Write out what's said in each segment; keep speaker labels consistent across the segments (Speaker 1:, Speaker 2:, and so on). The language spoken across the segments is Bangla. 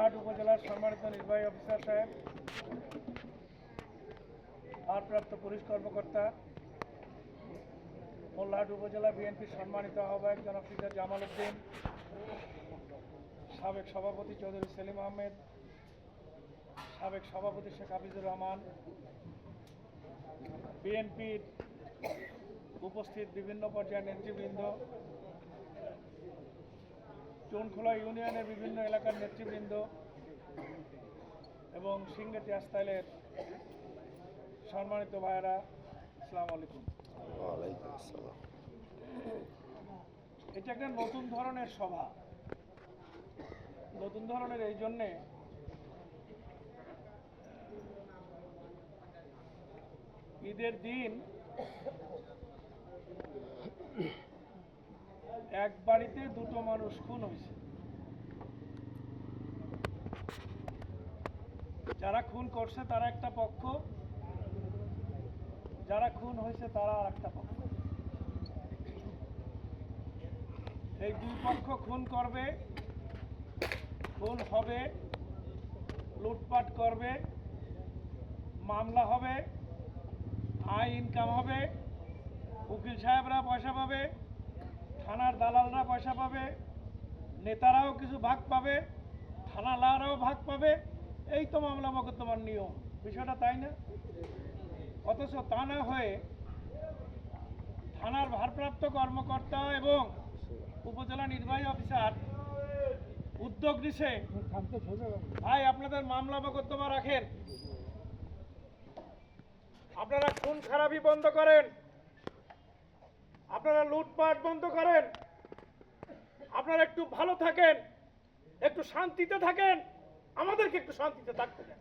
Speaker 1: মোল্লাহাট উপজেলার সম্মানিত নির্বাহী অফিসার সাহেব, ভারপ্রাপ্ত পুলিশ কর্মকর্তা, মোল্লাহাট উপজেলা বিএনপির সম্মানিত আহ্বায়ক জনাব ফিজার জামাল উদ্দিন, সাবেক সভাপতি চৌধুরী সেলিম আহমেদ, সাবেক সভাপতি শেখ হাফিজুর রহমান, বিএনপির উপস্থিত বিভিন্ন পর্যায়ের নেতৃবৃন্দ, চুনখোলা ইউনিয়নের বিভিন্ন এলাকার নেতৃবৃন্দ এবং সিংগাতি আস্তাইলের সম্মানিত ভাইয়েরা, আসসালামু আলাইকুম।
Speaker 2: ওয়ালাইকুম আসসালাম।
Speaker 1: এটা একটা নতুন ধরনের সভা। নতুন ধরনের এই জন্যে ঈদের দিন এক বাড়িতে দুটো মানুষ খুন হয়েছে। যারা খুন করছে তারা একটা পক্ষ, যারা খুন হয়েছে তারা আর একটা পক্ষ। এই দুই পক্ষ খুন করবে, খুন হবে, লুটপাট করবে, মামলা হবে, আয় ইনকাম হবে, উকিল সাহেবরা পয়সা পাবে, থানার দালালরা পয়সা পাবে, নেতারাও কিছু ভাগ পাবে, থানালারাও ভাগ পাবে। এই তো মামলা মোকদ্দমার নিয়ম, বিষয়টা তাই না? অথচ তা না হয়ে থানার ভারপ্রাপ্ত কর্মকর্তা এবং উপজেলা নির্বাহী অফিসার উদ্যোগ নিছে, ভাই আপনাদের মামলা মোকদ্দমা রাখেন, আপনারা খুন খারাপি বন্ধ করেন, আপনারা লুটপাট বন্ধ করেন, আপনারা একটু ভালো থাকেন, একটু শান্তিতে থাকেন, আমাদেরকে একটু শান্তিতে থাকতে দেন।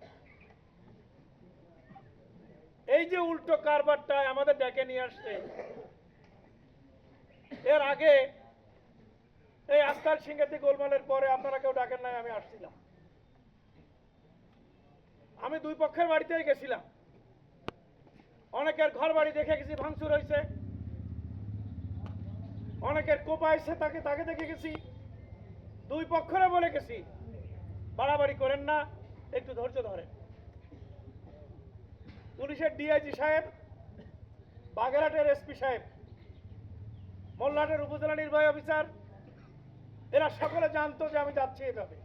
Speaker 1: এই যে উল্টো কারবারটা আমাদের ডেকে নিয়ে আসছে, এর আগে এই আজকাল সিংগাতি গোলমালের পরে আপনারা কেউ ডাকেন নাই, আমি আসছিলাম। আমি দুই পক্ষের বাড়িতেই গেছিলাম, অনেকের ঘর বাড়ি দেখে গেছি ভাঙচুর হয়েছে, অনেকের কোপাইছে তাকে তাকে দেখে গেছি। দুই পক্ষরে বলে গেছি বাড়াবাড়ি করেন না, একটু ধৈর্য ধরেন। পুলিশের ডিআইজি সাহেব, বাগেরহাটের এসপি সাহেব, মোল্লাহাটের উপজেলা নির্বাহী অফিসার, এরা সকলে জানতো যে আমি যাচ্ছি এভাবে।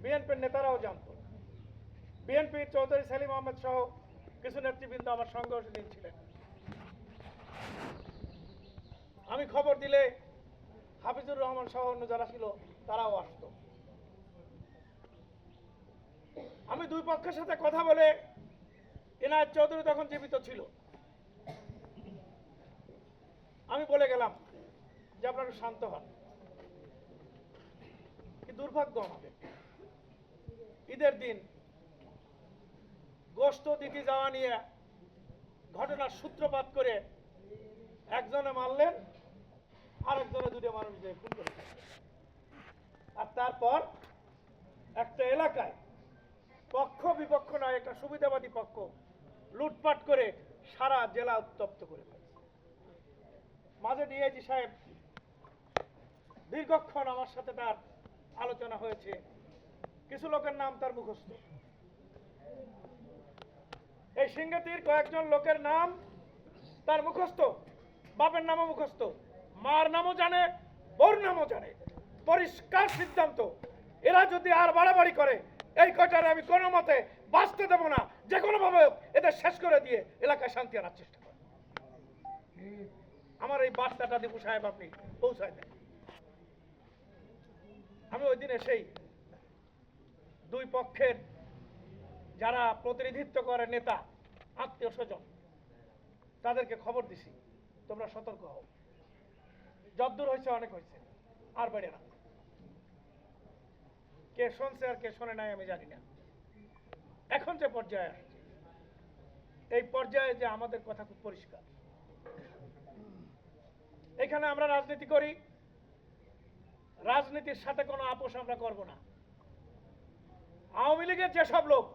Speaker 1: বিএনপির নেতারাও জানতো, বিএনপির চৌধুরী সেলিম আহমেদ সহ কিছু নেতৃবৃন্দ আমার সঙ্গে সেদিন ছিলেন। আমি খবর দিলে হাফিজুর রহমান সহ অন্য যারা ছিল তারাও আসতো। আমি দুই পক্ষের সাথে কথা বলে, এনায়েত চৌধুরী তখন জীবিত ছিল, আমি বলে গেলাম যে আপনারা শান্ত হন। কি দুর্ভাগ্য আমাদের, ঈদের দিন গোশত দিতে যাওয়া নিয়ে ঘটনার সূত্রপাত করে একজনে মারলেন, আরেকজনে দুটো মানুষ দিয়ে খুন করে, আর তারপর একটা এলাকায় পক্ষ বিপক্ষ নয়, একটা সুবিধাবাদী পক্ষ লুটপাট করে সারা জেলা উত্তপ্ত করে ফেলছে। মাঝে ডিআইজি সাহেব দীর্ঘক্ষণ আমার সাথে তার আলোচনা হয়েছে, কিছু লোকের নাম তার মুখস্থ, এই সিংগাতির কয়েকজন লোকের নাম তার মুখস্থ, বাপের নামও মুখস্থ, মার নামও জানে, বউর নামও জানে। পরিষ্কার সিদ্ধান্ত, এরা যদি আর বাড়াবাড়ি করে এই কয়টারে আমি কোনো মতে বাঁচতে দেবো না, যে কোনো ভাবে এদের শেষ করে দিয়ে এলাকায় শান্তি আনার চেষ্টা করে। আমার এই বার্তাটা দীপু সাহেব আপনি পৌঁছায় দেন। আমি ওই দিন এসেই দুই পক্ষের যারা প্রতিনিধিত্ব করে নেতা, আত্মীয় স্বজন, তাদেরকে খবর দিছি, তোমরা সতর্ক হও, যদ্দূর হয়েছে অনেক হয়েছে, আর বেড়ে না। কে শুনছে আর কে শোনে নাই আমি জানি না। এখন যে পর্যায়ে আসছে, এই পর্যায়ে যে আমাদের কথা খুব পরিষ্কার, এখানে আমরা রাজনীতি করি, রাজনীতির সাথে কোনো আপোষ আমরা করব না। আওয়ামী লীগের যেসব লোক